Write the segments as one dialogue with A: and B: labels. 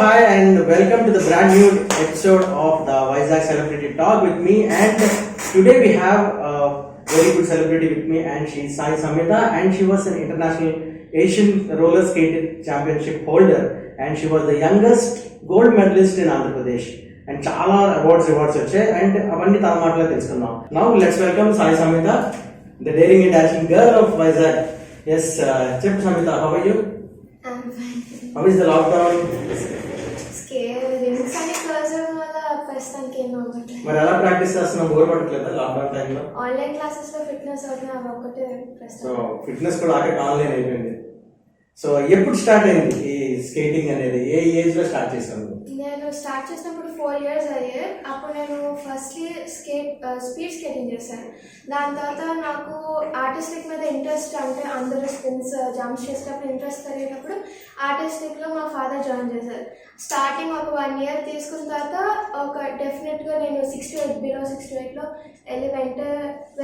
A: hi and welcome to the brand new episode of the Vizag Celebrity Talk with me. And today we have a very good celebrity with me, and she's Sai Samhita, and she was an international Asian roller skating championship holder, and she was the youngest gold medalist in Andhra Pradesh. And చాలా awards వచ్చాయి and అవన్నీ తన మాటలో తెలుసుకుందాం. Now let's welcome Sai Samitha, the daring and dashing girl of Vizag. Yes, చెప్పు Samitha, how are you?
B: I'm fine.
A: How is the lockdown?
B: Scared. Links అన్ని close అవ్వడం వల్ల ప్రస్తుతానికి ఏం అవ్వట్లేదు.
A: మరి ఎలా ప్రాక్టీస్ చేస్తున్నావు? బోర్ పడట్లేదా లాక్డౌన్ టైంలో?
B: ఆన్లైన్ క్లాసెస్ లో ఫిట్నెస్ అవుతుంది, అవి ఒక్కటే
A: సో
B: ప్రస్తుతం.
A: ఫిట్నెస్ కూడా ఆఖరికి ఆన్లైన్ అయిపోయింది. సో ఎప్పుడు స్టార్ట్ అయింది ఈ స్కేటింగ్ అనేది? ఏ ఏజ్ లో స్టార్ట్ చేశాను?
B: నేను స్టార్ట్ చేసినప్పుడు 4 years అయ్యాయి. అప్పుడు నేను ఫస్ట్లీ స్పీడ్ స్కేటింగ్ చేశాను. దాని తర్వాత నాకు ఆర్టిస్టిక్ మీద ఇంట్రెస్ట్, అంటే అందరూ స్పిన్స్ జంప్స్ చేసేటప్పుడు ఇంట్రెస్ట్ కలిగినప్పుడు ఆర్టిస్టిక్లో మా ఫాదర్ జాయిన్ చేశారు. స్టార్టింగ్ ఒక 1 year తీసుకున్న తర్వాత ఒక డెఫినెట్గా నేను 6 to 8 బిలో 6 to 8లో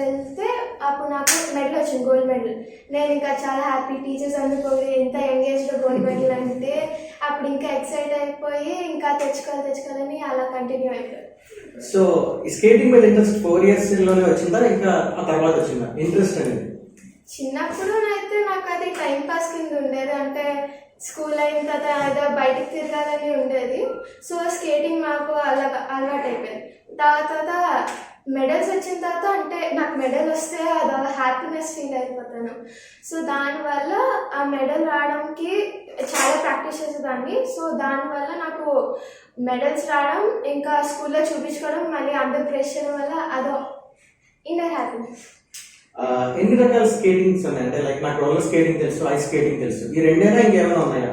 B: వెళ్తే అప్పుడు నాకు మెడల్ వచ్చింది, గోల్డ్ మెడల్. నేను ఇంకా చాలా హ్యాపీ, టీచర్స్ అనుకోవి ఎంత ఎంగేజ్లో గోల్డ్ మెడల్ అంటే అప్పుడు ఇంకా ఎక్సైట్ అయిపోయి ఇంకా తెచ్చుకోవాలని అలా కంటిన్యూ అయిపోయింది.
A: సో ఈ స్కేటింగ్ మీద ఇంట్రెస్ట్ 4 years లోనే వచ్చిందా, ఇంకా ఆ తర్వాత వచ్చిందా ఇంట్రెస్ట్ అనేది?
B: చిన్నప్పుడు అయితే నాకు అది టైం పాస్ కింద ఉండేది, అంటే స్కూల్ అయిన తర్వాత ఏదో బయటకు తిరగాలని ఉండేది. సో స్కేటింగ్ మాకు అలవాటు అయిపోయింది. తర్వాత మెడల్స్ వచ్చిన తర్వాత అంటే నాకు మెడల్ వస్తే అది హ్యాపీనెస్ ఫీల్ అయిపోతాను. సో దానివల్ల ఆ మెడల్ రావడానికి చాలా ప్రాక్టీస్ చేసేదాన్ని. సో దానివల్ల నాకు మెడల్స్ రావడం, ఇంకా స్కూల్లో చూపించుకోవడం, మళ్ళీ అందరు ప్రెషర్ వల్ల అదో ఇన్నర్ హ్యాపీనెస్.
A: ఎన్ని రకాల స్కేటింగ్స్ ఉన్నాయి? అంటే లైక్ నాకు రోలర్ స్కేటింగ్ తెలుసు, ఐస్ స్కేటింగ్ తెలుసు, ఈ రెండైనా ఇంకేమైనా ఉన్నాయా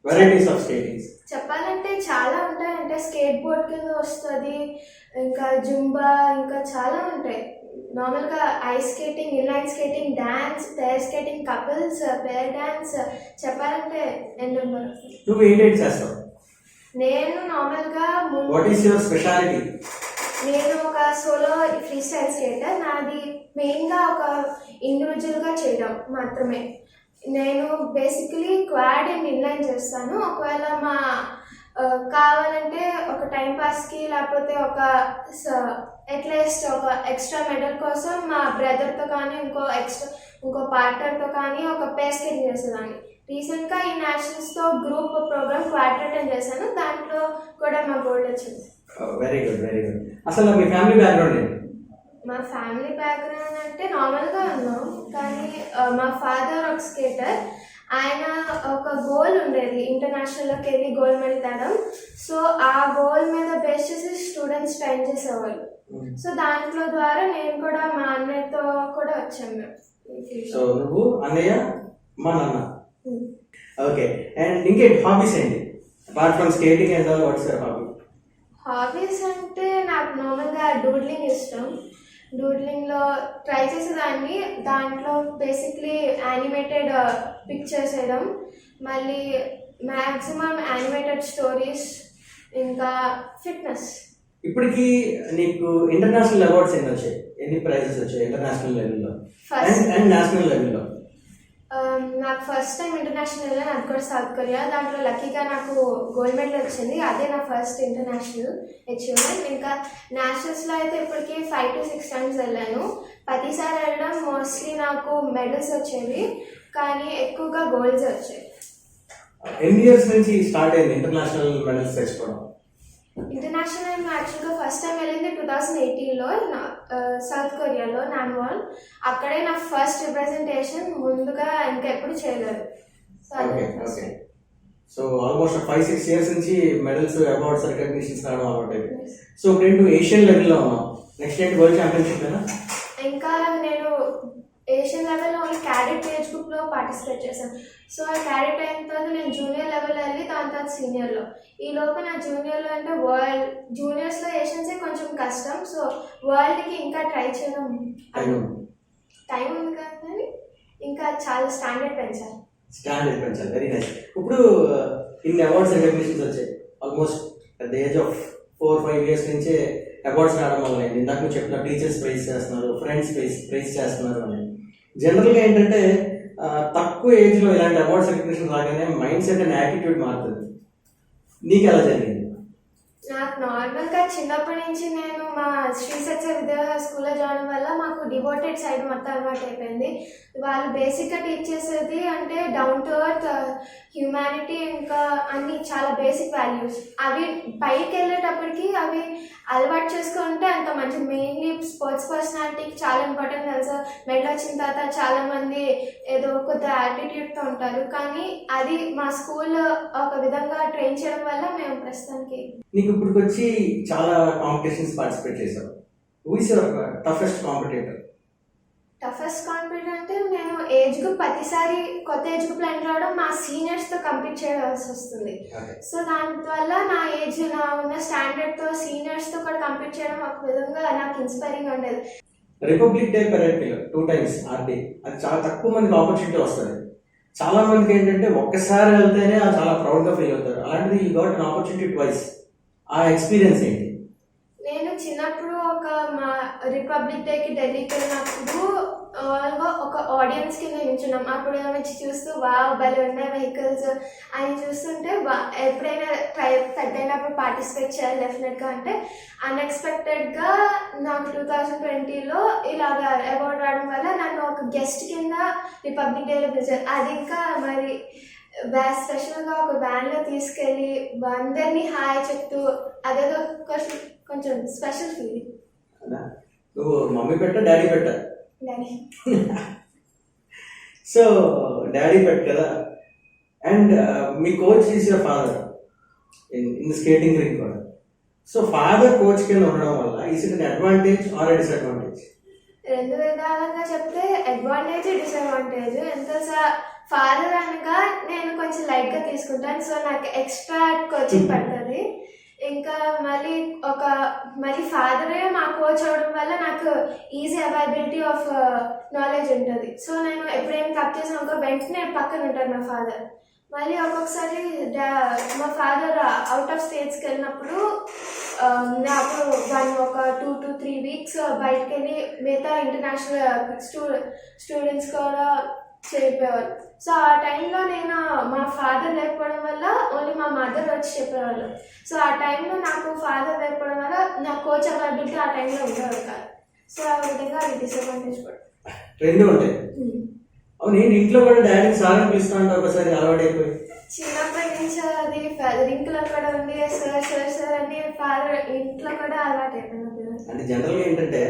A: వెరైటీస్ ఆఫ్ స్కేటింగ్స్?
B: చెప్పాలంటే చాలా ఉంటాయి. అంటే స్కేట్ బోర్డ్ కింద వస్తుంది, ఇంకా జుంబా, ఇంకా చాలా ఉంటాయి. నార్మల్గా ice skating, inline skating, dance, pair skating, couples, pair dance, చెప్పాలంటే ఎన్నో.
A: నువ్వు ఏంటి చేస్తావు?
B: నేను నార్మల్గా
A: వాట్ ఈస్ యువర్ స్పెషాలిటీ?
B: నేను ఒక సోలో ఫ్రీ స్టైల్ స్కేటర్. నాది మెయిన్గా ఒక ఇండివిజువల్గా చేయడం మాత్రమే. నేను బేసికలీ క్వాడ్ అండ్ ఇన్లైన్ చేస్తాను. ఒకవేళ కావాలంటే ఒక టైం పాస్కి, లేకపోతే ఒక అట్లీస్ట్ ఒక ఎక్స్ట్రా మెడల్ కోసం మా బ్రదర్తో కానీ ఇంకో పార్ట్నర్తో కానీ ఒక పేర్ స్కేటింగ్ చేసేదాన్ని. రీసెంట్గా ఈ నేషనల్స్తో గ్రూప్ ప్రోగ్రామ్ క్వాడ్ అటెండ్ చేశాను, దాంట్లో కూడా మా గోల్డ్ వచ్చింది.
A: Very good, very good. అసలు మీ ఫ్యామిలీ బ్యాక్గ్రౌండ్ ఏంటి?
B: మా ఫ్యామిలీ బ్యాక్గ్రౌండ్ అంటే నార్మల్గా ఉన్నాం, కానీ మా ఫాదర్ ఒక స్కేటర్. ఆయన ఒక గోల్ ఉండేది ఇంటర్నేషనల్లోకి వెళ్ళి గోల్డ్ మెడల్ తేడం. సో ఆ గోల్ మీద బేస్ చేసి స్టూడెంట్స్ ట్రైన్ చేసేవాళ్ళు. సో దాంట్లో ద్వారా నేను కూడా మా అన్నయ్యతో కూడా వచ్చాము.
A: సో నువ్వు, అన్నయ్య, మా నాన్న. ఓకే, అండ్ ఇంకేంటి హాబీస్ ఏంటి apart from skating and all? What's your hobby?
B: Hobbies అంటే నాకు నార్మల్గా డూడ్లింగ్ ఇష్టం. డూడ్లింగ్లో ట్రై చేసేదాన్ని. దాంట్లో బేసిక్లీ యానిమేటెడ్ పిక్చర్స్ వేయడం, మళ్ళీ మ్యాక్సిమం యానిమేటెడ్ స్టోరీస్, ఇంకా ఫిట్నెస్.
A: ఇప్పటికి నీకు ఇంటర్నేషనల్ అవార్డ్స్ ఎన్ని వచ్చాయి? ఎన్ని ప్రైజెస్ వచ్చాయి ఇంటర్నేషనల్ లెవెల్లో అండ్ నేషనల్ లెవెల్లో?
B: నాకు ఫస్ట్ టైం ఇంటర్నేషనల్ వెళ్ళాను, అది కూడా సౌత్ కొరియా. దాంట్లో లక్కీగా నాకు గోల్డ్ మెడల్ వచ్చింది. అదే నా ఫస్ట్ ఇంటర్నేషనల్ అచీవ్మెంట్. ఇంకా నేషనల్స్లో అయితే ఇప్పటికీ 5 to 6 times వెళ్ళాను. ప్రతిసారి వెళ్ళడం మోస్ట్లీ నాకు మెడల్స్ వచ్చేవి, కానీ ఎక్కువగా గోల్డ్స్ వచ్చాయి.
A: ఎన్ని ఇయర్స్ నుంచి స్టార్ట్ అయింది ఇంటర్నేషనల్ మెడల్స్ తెచ్చుకోవడం?
B: ఇంటర్నేషనల్ యాక్చువల్గా ఫస్ట్ టైం వెళ్ళింది 2018లో సౌత్ కొరియాలో, నాన్వాన్. అక్కడే నా ఫస్ట్ రిప్రజెంటేషన్. ముందుగా ఇంకా ఎప్పుడు చేయలేదు.
A: సో ఆల్మోస్ట్ 5-6 years నుంచి మెడల్స్, అవార్డ్స్, రికగ్నిషన్స్ రావడం అలవాటు. సో ఇప్పుడు నువ్వు ఏషియన్ లెవెల్లో ఉన్నావు, నెక్స్ట్ ఏంటి? వరల్డ్ ఛాంపియన్షిప్ అయినా?
B: ఇంకా నేను ఏషియన్ లెవెల్లో ఓన్లీ క్యాడెట్ ఏజ్ గ్రూప్లో పార్టిసిపేట్ చేశాను. సో ఆ క్యాడెట్ అయిన తర్వాత నేను జూనియర్ లెవెల్ వెళ్ళి దాని తర్వాత సీనియర్లో. ఈ లోపు నా జూనియర్లో అంటే వరల్డ్ జూనియర్స్లో ఏషియన్సే కొంచెం కష్టం. సో వరల్డ్కి ఇంకా ట్రై చేయడం టైం ఉంది కానీ ఇంకా చాలా స్టాండర్డ్ పెంచాలి.
A: Very nice. ఇప్పుడు ఇన్ని అవార్డ్స్, రికగ్నిషన్స్ వచ్చాయి. Almost at the age of 4-5 years నుంచే అవార్డ్స్ రావడం వల్ల ఇందాక నువ్వు చెప్పిన టీచర్స్ ప్రైజ్ చేస్తున్నారు, ఫ్రెండ్స్ ప్రైజ్ చేస్తున్నారు అని. జనరల్గా ఏంటంటే తక్కువ ఏజ్లో ఇలాంటి అవార్డ్స్, రికగ్నిషన్ రాగానే మైండ్ సెట్ అండ్ యాటిట్యూడ్ మారుతుంది. నీకు ఎలా జరిగింది?
B: నాకు నార్మల్గా చిన్నప్పటి నుంచి నేను మా శ్రీ సత్య విద్యాలయ స్కూల్లో జాయిన్ వల్ల మాకు డివోటెడ్ సైడ్ మొత్తం అలవాటు అయిపోయింది. వాళ్ళు బేసిక్గా టీచ్ చేసేది అంటే డౌన్ టు ఎర్త్, హ్యూమానిటీ, ఇంకా అన్ని చాలా బేసిక్ వాల్యూస్. అవి పైకి వెళ్ళేటప్పటికి అవి అలవాటు చేసుకుంటే అంత మంచి. మెయిన్లీ స్పోర్ట్స్ పర్సనాలిటీకి చాలా ఇంపార్టెంట్ తెలుసు. మెడల్ వచ్చిన తర్వాత చాలామంది ఏదో కొత్త యాటిట్యూడ్తో ఉంటారు, కానీ అది మా స్కూల్లో ఒక విధంగా ట్రైన్ చేయడం వల్ల మేము ప్రస్తుతానికి.
A: నీకు ఇప్పుడు వచ్చి చాలా కాంపిటీషన్స్ పార్టిసిపేట్ చేశావు. Who is your toughest competitor?
B: Toughest competitor అంటే నేను ఏజ్ గ్రూప్ ప్రతిసారి కొత్త ఏజ్ గ్రూప్లో ఎంటర్ అవడం, మా సీనియర్స్తో కంపీట్ చేయాల్సి వస్తుంది. సో దానివల్ల నా ఏజ్, నా ఉన్న స్టాండర్డ్తో సీనియర్స్తో కూడా కంపీట్ చేయడం ఒక విధంగా నాకు ఇన్స్పైరింగ్ ఉండేది.
A: రిపబ్లిక్ డే పెరేడ్ 2 times ఆర్డే, అది చాలా తక్కువ మందికి ఆపర్చునిటీ వస్తుంది. చాలా మందికి ఏంటంటే ఒక్కసారి వెళ్తేనే అది చాలా ప్రౌడ్గా ఫీల్ అవుతారు. అలాంటిది you got an opportunity twice. ఆ ఎక్స్పీరియన్స్ ఏంటి?
B: నేను చిన్నప్పుడు మా రిపబ్లిక్ డేకి ఢిల్లీకి వెళ్ళినప్పుడు ఒక ఆడియన్స్ కింద నిల్చున్నాం. అప్పుడు వచ్చి చూస్తూ వావ్ భలే ఉన్నాయి వెహికల్స్ అని చూస్తుంటే, ఎప్పుడైనా పెద్దయినప్పుడు పార్టిసిపేట్ చేయాలి డెఫినెట్గా అంటే, అన్ఎక్స్పెక్టెడ్గా నాకు 2020లో ఇలాగ అవార్డు రావడం వల్ల నన్ను ఒక గెస్ట్ కింద రిపబ్లిక్ డేలో పిలిచారు. అది ఇంకా మరి స్పెషల్గా ఒక వ్యాన్లో తీసుకెళ్ళి అందరినీ హాయ్ చెప్తూ, అదేదో కొంచెం స్పెషల్ ఫీలింగ్.
A: నువ్వు మమ్మీ పెట్ట డాడీ పెట్ట?
B: డాడీ.
A: సో డాడీ పెట్ కదా. And me coach is your father in skating ring కూడా. సో ఫాదర్ కోచ్ కింద ఉండడం వల్ల is it an advantage are a disadvantage?
B: రెండు విధాలుగా చెప్తే అడ్వాంటేజ్, డిసడ్వాంటేజ్. ఎంత ఫాదర్ అనగా నేను కొంచెం లైట్గా తీసుకుంటాను, సో నాకు ఎక్స్ట్రా కోచింగ్ పడుతుంది. ఇంకా మళ్ళీ ఫాదరే మా కోచ్ అవడం వల్ల నాకు ఈజీ అవైలబిలిటీ ఆఫ్ నాలెడ్జ్ ఉంటుంది. సో నేను ఎప్పుడైనా తప్పు చేసిన వెంటనే పక్కన ఉంటాను మా ఫాదర్. మళ్ళీ ఒక్కొక్కసారి మా ఫాదర్ అవుట్ ఆఫ్ స్టేట్స్కి వెళ్ళినప్పుడు నాకు ఒక 2 to 3 weeks బయటకు వెళ్ళి మిగతా ఇంటర్నేషనల్ స్టూడెంట్స్ కూడా చెప్పేవారు. సో ఆ టైంలో నేను మా ఫాదర్ లేకపోవడం వల్ల ఓన్లీ మా మదర్ వచ్చి చెప్పేవాళ్ళు. సో ఆ టైంలో నాకు ఫాదర్ లేకపోవడం వల్ల నా కోచ్ అవైలబిలిటీ ఆ టైంలో ఉండేవారు కాదు. సో ఆ విధంగా అది డిసడ్వాంటేజ్ కూడా.
A: రెండు ఉంటాయి. అవును, నేను ఇంట్లో కూడా డాడీ సార్ అని పిలుస్తా అంటే ఒకసారి అలవాటు అయిపోయి
B: చిన్నప్పటి నుంచి అది రింకులో కూడా ఉంది సార్ సార్ సార్ అని ఫాదర్ ఇంట్లో కూడా అలవాటు అయిపోయింది.
A: అంటే జనరల్గా ఏంటంటే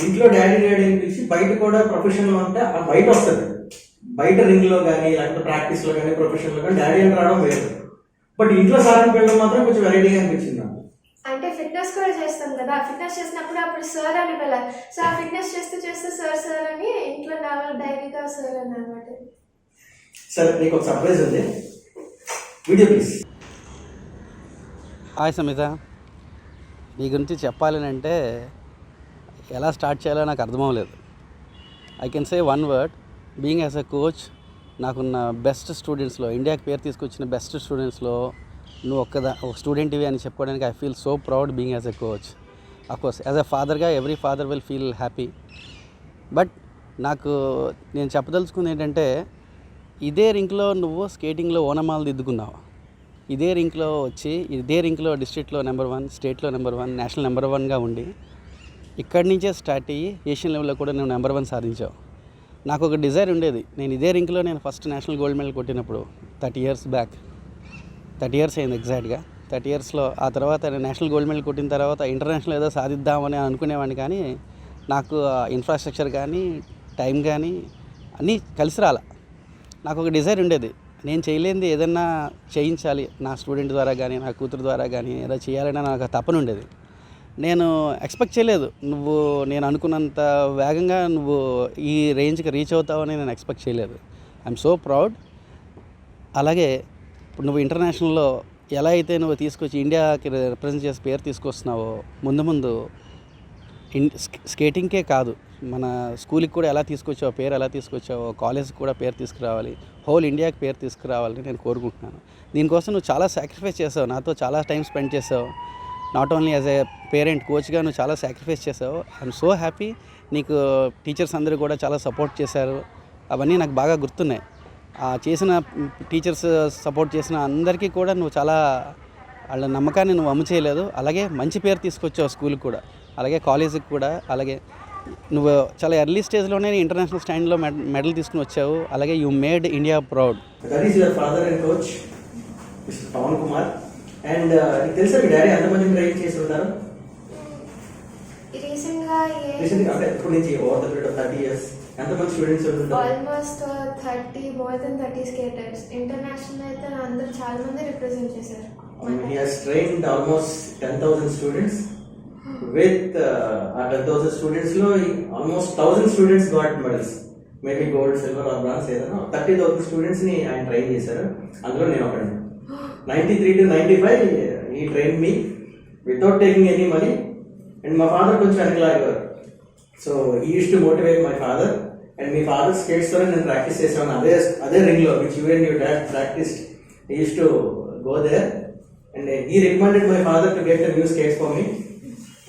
A: ఇంట్లో డాడీ డాడీ అని పిలిచి బయట కూడా ప్రొఫెషనల్ అంటే బయట వస్తుంది. బయట రింగ్లో కానీ లేకపోతే ప్రాక్టీస్లో కానీ ప్రొఫెషన్లో కానీ డాడీ అని రావడం వేరు. బట్ ఇంట్లో సార్ అని పిలవడం మాత్రం కొంచెం వెరైటీగా అనిపించింది నాకు.
B: అంటే ఫిట్నెస్ కూడా చేస్తాం కదా, ఫిట్నెస్ చేసినప్పుడు అప్పుడు సార్ అని వెళ్ళాలి. సో ఆ ఫిట్నెస్ చేస్తూ సార్ సార్ అని ఇంట్లో నావల్ డైరీగా సార్ అని అనమాట.
A: సరే, నీకు ఒక సర్ప్రైజ్ ఉంది, వీడియో ప్లీజ్.
C: హాయ్ సమిత, నీ గురించి చెప్పాలని అంటే ఎలా స్టార్ట్ చేయాలో నాకు అర్థమవలేదు. I can say one word, being as a coach, నాకున్న బెస్ట్ స్టూడెంట్స్లో, ఇండియాకి పేరు తీసుకొచ్చిన బెస్ట్ స్టూడెంట్స్లో నువ్వు ఒక స్టూడెంట్వి అని చెప్పుకోవడానికి I feel so proud being as a coach. Of course as a ఫాదర్గా every father will feel happy. But నేను చెప్పదలుచుకుంది ఏంటంటే, ఇదే రింక్లో నువ్వు స్కేటింగ్లో ఓనమాలు దిద్దుకున్నావు. ఇదే రింక్లో వచ్చి ఇదే రింక్లో డిస్ట్రిక్ట్లో నెంబర్ 1, స్టేట్లో నెంబర్ 1, నేషనల్ నెంబర్ 1గా ఉండి ఇక్కడి నుంచే స్టార్ట్ అయ్యి ఏషియన్ లెవెల్లో కూడా నువ్వు నెంబర్ 1 సాధించావు. నాకు ఒక డిజైర్ ఉండేది, నేను ఇదే రింక్లో నేను ఫస్ట్ నేషనల్ గోల్డ్ మెడల్ కొట్టినప్పుడు 30 years బ్యాక్, 30 years అయింది ఎగ్జాక్ట్గా. 30 yearsలో ఆ తర్వాత నేను నేషనల్ గోల్డ్ మెడల్ కొట్టిన తర్వాత ఇంటర్నేషనల్ ఏదో సాధిద్దామని అనుకునేవాడిని, కానీ నాకు ఇన్ఫ్రాస్ట్రక్చర్ కానీ టైం కానీ అన్నీ కలిసి రాల. నాకు ఒక డిజైర్ ఉండేది, నేను చేయలేనిది ఏదన్నా చేయించాలి, నా స్టూడెంట్ ద్వారా కానీ నా కూతురు ద్వారా కానీ ఏదో చేయాలని నాకు తపన ఉండేది. నేను ఎక్స్పెక్ట్ చేయలేదు నేను అనుకున్నంత వేగంగా నువ్వు ఈ రేంజ్కి రీచ్ అవుతావని నేను ఎక్స్పెక్ట్ చేయలేదు. I'm so proud. అలాగే ఇప్పుడు నువ్వు ఇంటర్నేషనల్లో ఎలా అయితే నువ్వు తీసుకొచ్చి ఇండియాకి రిప్రజెంట్ చేసి పేరు తీసుకొస్తున్నావో, ముందు స్కేటింగ్కే కాదు, మన స్కూల్కి కూడా ఎలా తీసుకొచ్చావో, పేరు ఎలా తీసుకొచ్చావో, కాలేజ్కి కూడా పేరు తీసుకురావాలి, హోల్ ఇండియాకి పేరు తీసుకురావాలని నేను కోరుకుంటున్నాను. దీనికోసం నువ్వు చాలా సాక్రిఫైస్ చేసావు, నాతో చాలా టైం స్పెండ్ చేసావు. Not only as a parent, కోచ్గా నువ్వు చాలా సాక్రిఫైస్ చేసావు. I'm so happy. నీకు టీచర్స్ అందరూ కూడా చాలా సపోర్ట్ చేశారు, అవన్నీ నాకు బాగా గుర్తున్నాయి. చేసిన టీచర్స్ సపోర్ట్ చేసిన అందరికీ కూడా నువ్వు చాలా వాళ్ళ నమ్మకాన్ని నువ్వు అమ్ము చేయలేదు. అలాగే మంచి పేరు తీసుకొచ్చావు స్కూల్కి కూడా, అలాగే కాలేజీకి కూడా. అలాగే నువ్వు చాలా ఎర్లీ స్టేజ్లోనే ఇంటర్నేషనల్ స్టాండ్లో మెడల్ తీసుకుని వచ్చావు. అలాగే you made India proud.
A: That is your father and coach mister Pavan Kumar. And నీకు తెలుసా మీ డాడీ ఎంతమంది ట్రైన్ చేసి ఉంటారు?
B: రీసెంట్గా
A: రీసెంట్గా అంటే ఇప్పటి నుంచి over the period of 30 years ఎంతమంది స్టూడెంట్స్ ఉంటారు?
B: Almost 30 more than 30 skaters. International అయితే అందరూ చాలా మంది రిప్రజెంట్ చేశారు.
A: He has trained almost 10,000 students. With 10,000 students లో almost 1,000 students got medals. Maybe gold, silver or bronze ఏదైనా 30,000 students ని ఆయన ట్రైన్ చేశారు. అందులో నేను ఒకటి. 93 to 95 he trained me without taking any money. And my father కొంచెం వెనకలాగేవారు. So he used to motivate my father. And me father skates తో నేను ప్రాక్టీస్ చేసాను అదే రింగ్ లో which you and your dad practiced. He used to go there. And he recommended my father to get a new skates for me,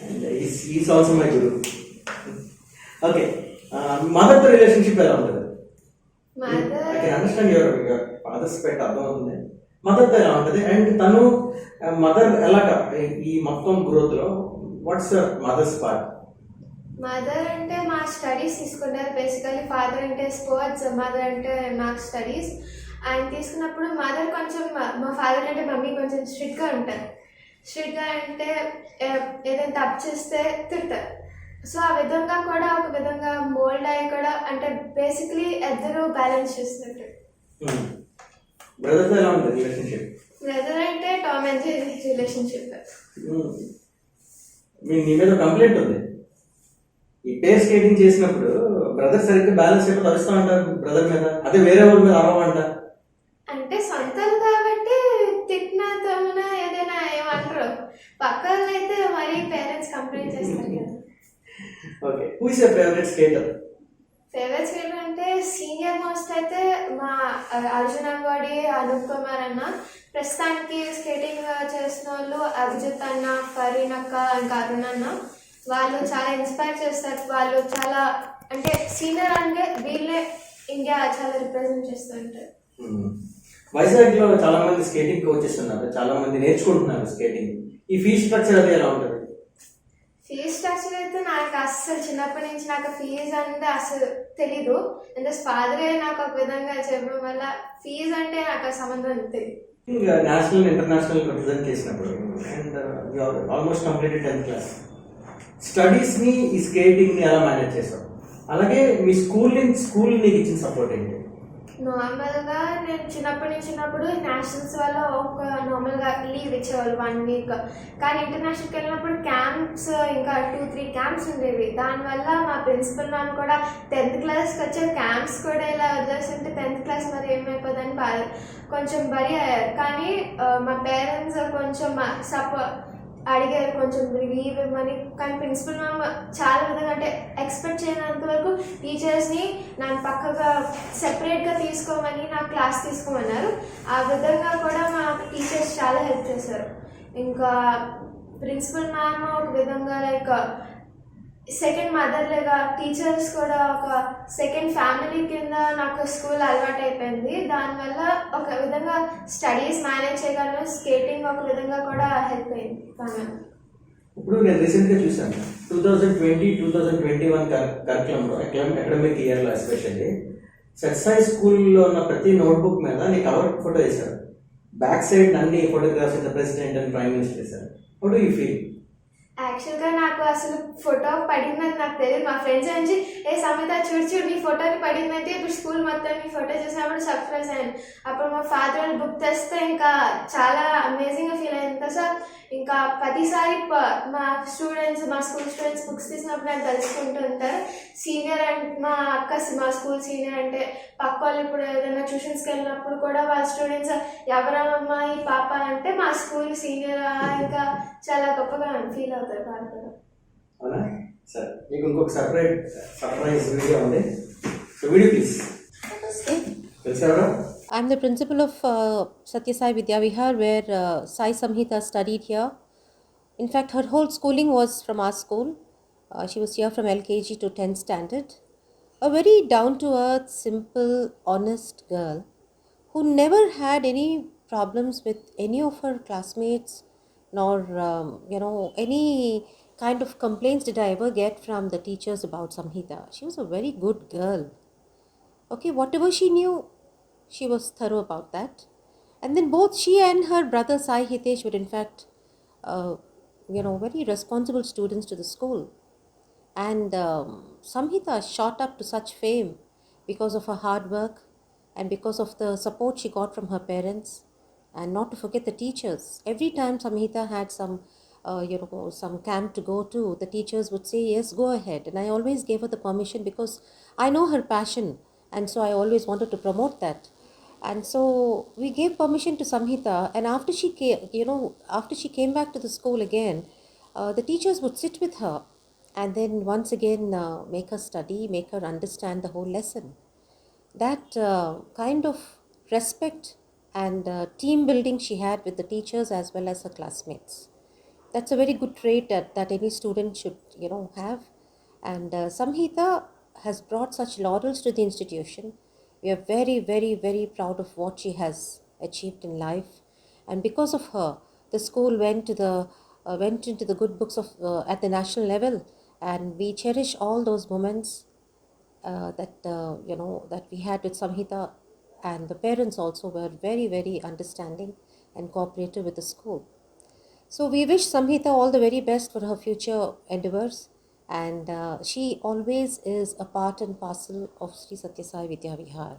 A: and he's also my guru. Okay, mother to relationship ఎలా ఉంటుంది? I can understand your father's pet అర్థం అవుతుంది. Mother తో ఎలా ఉంటుంది? And తను mother ఎలాగా ఈ మొత్తం గ్రోత్ లో వాట్స్ మదర్స్ పార్ట్?
B: మదర్ అంటే మా స్టడీస్ తీసుకున్నారు బేసికలీ. ఫాదర్ అంటే స్పోర్ట్స్, మదర్ అంటే నాకు స్టడీస్. ఆయన తీసుకున్నప్పుడు మదర్ కొంచెం మా ఫాదర్ అంటే మమ్మీ కొంచెం స్ట్రిక్ట్గా ఉంటారు. స్ట్రిక్ట్గా అంటే ఏదైనా తప్పు చేస్తే తిడతారు. సో ఆ విధంగా కూడా ఒక విధంగా మోల్డ్ అయ్యి కూడా అంటే బేసిక్లీ ఇద్దరు బ్యాలెన్స్ చేస్తున్నట్టు.
A: బ్రదర్తో ఎలా ఉంటుంది రిలేషన్షిప్?
B: బ్రదర్ అంటే టామ్ అండ్ జెర్రీ రిలేషన్షిప్.
A: నీ మీద కంప్లైంట్ ఉంది. ఈ పేర్ స్కేటింగ్ చేసినప్పుడు బ్రదర్ సరిగ్గా బ్యాలెన్స్ అయిపోతే అరుస్తూ ఉంటారు బ్రదర్ మీద, అదే వేరే వాళ్ళ మీద అరవంట.
B: అంటే సొంతలు కాబట్టి తిట్టినా తమ్మున ఏదైనా ఏమంటారు. పక్కన అయితే మరి పేరెంట్స్ కంప్లైంట్ చేస్తారు కదా.
A: Okay, who is your favourite skater?
B: Favourite skater అంటే సీనియర్ మోస్ట్ అయితే మా అర్జున్ అంగడి, అనూప్ కుమార్ అన్న. ప్రస్తుతానికి స్కేటింగ్ చేసిన వాళ్ళు అభిజిత్ అన్న, ఫరీన్ అక్క, ఇంకా అరుణ్ అన్న. వాళ్ళు చాలా ఇన్స్పైర్ చేస్తారు. వాళ్ళు చాలా అంటే సీనియర్ అంటే వీళ్ళే ఇండియా చాలా రిప్రజెంట్ చేస్తుంటారు.
A: వైజాగ్ లో చాలా మంది స్కేటింగ్ కోచెస్ ఉన్నారు, చాలా మంది నేర్చుకుంటున్నారు స్కేటింగ్. ఈ ఫీజ్ స్ట్రక్చర్ అది ఎలా ఉంటుంది?
B: ఫీజ్ స్ట్రక్చర్ అయితే నాకు అస్సలు చిన్నప్పటి నుంచి నాకు ఫీజు అంటే అసలు తెలీదు. అంటే ఫాదరే నాకు ఒక విధంగా చెప్పడం వల్ల ఫీజు అంటే నాకు ఆ సంబంధం తెలియదు.
A: ఇంకా నేషనల్ ఇంటర్నేషనల్ రిప్రజెంట్ చేసినప్పుడు and almost completed 10th class studies ని ఈ స్కేటింగ్ ని ఎలా మేనేజ్ చేసావు? అలాగే మీ స్కూల్ నీకు ఇచ్చిన సపోర్ట్ ఏంటి?
B: నార్మల్గా నేను చిన్నప్పుడు నేషనల్స్ వల్ల ఒక నార్మల్గా లీవ్ ఇచ్చేవాళ్ళు 1 week. కానీ ఇంటర్నేషనల్కి వెళ్ళినప్పుడు క్యాంప్స్ ఇంకా 2-3 క్యాంప్స్ ఉండేవి. దానివల్ల మా ప్రిన్సిపల్ మ్యామ్ కూడా 10th క్లాస్కి వచ్చే క్యాంప్స్ కూడా ఇలా వదిలేస్తుంటే 10th క్లాస్ మరి ఏమైపోతుందని కొంచెం బరి అయ్యారు. కానీ మా పేరెంట్స్ కొంచెం అడిగారు కొంచెం లీవ్ ఇవ్వమని. కానీ ప్రిన్సిపల్ మ్యామ్ చాలా విధంగా అంటే ఎక్స్పెక్ట్ చేయనంత వరకు టీచర్స్ని నన్ను పక్కగా సెపరేట్గా తీసుకోమని నా క్లాస్ తీసుకోమన్నారు. ఆ విధంగా కూడా మా టీచర్స్ చాలా హెల్ప్ చేశారు. ఇంకా ప్రిన్సిపల్ మ్యామ్ ఒక విధంగా లైక్ సెకండ్ మదర్ లాగా, టీచర్స్ కూడా ఒక సెకండ్ ఫ్యామిలీ కింద నాకు స్కూల్ అలవాటు అయిపోయింది. దానివల్ల ఒక విధంగా స్టడీస్ మేనేజ్ చేయగలను, స్కేటింగ్ ఒక విధంగా కూడా హెల్ప్ అయింది.
A: ఇప్పుడు నేను రీసెంట్గా చూసాను 2020-2021 కరికులంలో అకాడమిక్ ఇయర్లో ఎస్పెషల్లీ సెట్సాయి స్కూల్లో ఉన్న ప్రతి నోట్బుక్ మీద నీ కవర్ ఫోటో వేశారు. బ్యాక్ సైడ్ అన్ని photographs the president and prime minister వేశారు. How do you feel?
B: యాక్చువల్గా నాకు అసలు ఫోటో పడిందని నాకు తెలియదు. మా ఫ్రెండ్స్ నుంచి సమిత చూడు నీ ఫోటోని పడిందంటే ఇప్పుడు స్కూల్ మొత్తం నీ ఫోటో చూసినప్పుడు సర్ప్రైజ్ అయ్యాను. అప్పుడు మా ఫాదర్ వాళ్ళు బుక్ తెస్తే ఇంకా చాలా అమేజింగ్గా ఫీల్ అయింది. సార్ ఇంకా ప్రతిసారి మా స్కూల్ స్టూడెంట్స్ బుక్స్ తీసినప్పుడు నాకు తెలుసుకుంటూ ఉంటారు. సీనియర్ అంటే మా అక్క మా స్కూల్ సీనియర్ అంటే పక్క వాళ్ళు ఇప్పుడు ఏదైనా ట్యూషన్స్కి వెళ్ళినప్పుడు కూడా వాళ్ళ స్టూడెంట్స్ ఎవరమ్మా ఈ పాప అంటే మా స్కూల్ సీనియర్ ఇంకా చాలా గొప్పగా ఫీల్ అవుతారు వాళ్ళు కూడా.
A: అవునా సార్, మీకు ఇంకొక సర్ప్రైజ్ వీడియో ఉంది. So video please. తెలుసా?
D: I'm the principal of Satya Sai Vidya Vihar, where Sai Samhita studied here. In fact, her whole schooling was from our school. She was here from LKG to 10th standard. A very down-to-earth, simple, honest girl. who never had any problems with any of her classmates, nor any kind of complaints did I ever get from the teachers about Samhita. She was a very good girl. Okay, whatever she knew, she was thorough about that. And then both she and her brother Sai Hitesh were in fact very responsible students to the school. And Samhita shot up to such fame because of her hard work and because of the support she got from her parents, and not to forget the teachers. Every time Samhita had some camp to go to, the teachers would say, yes, go ahead. And I always gave her the permission because I know her passion, and so I always wanted to promote that. And so we gave permission to Samhita, and after she came back to the school again, the teachers would sit with her and then once again make her study, make her understand the whole lesson. That kind of respect and team building she had with the teachers as well as her classmates, that's a very good trait that any student should have. And Samhita has brought such laurels to the institution. We are very, very, very proud of what she has achieved in life, and because of her, the school went into the good books of at the national level, and we cherish all those moments that we had with Samhita. And the parents also were very, very understanding and cooperative with the school. So we wish Samhita all the very best for her future endeavors, and she always is a part and parcel of Sri Satya Sai Vidya Vihar.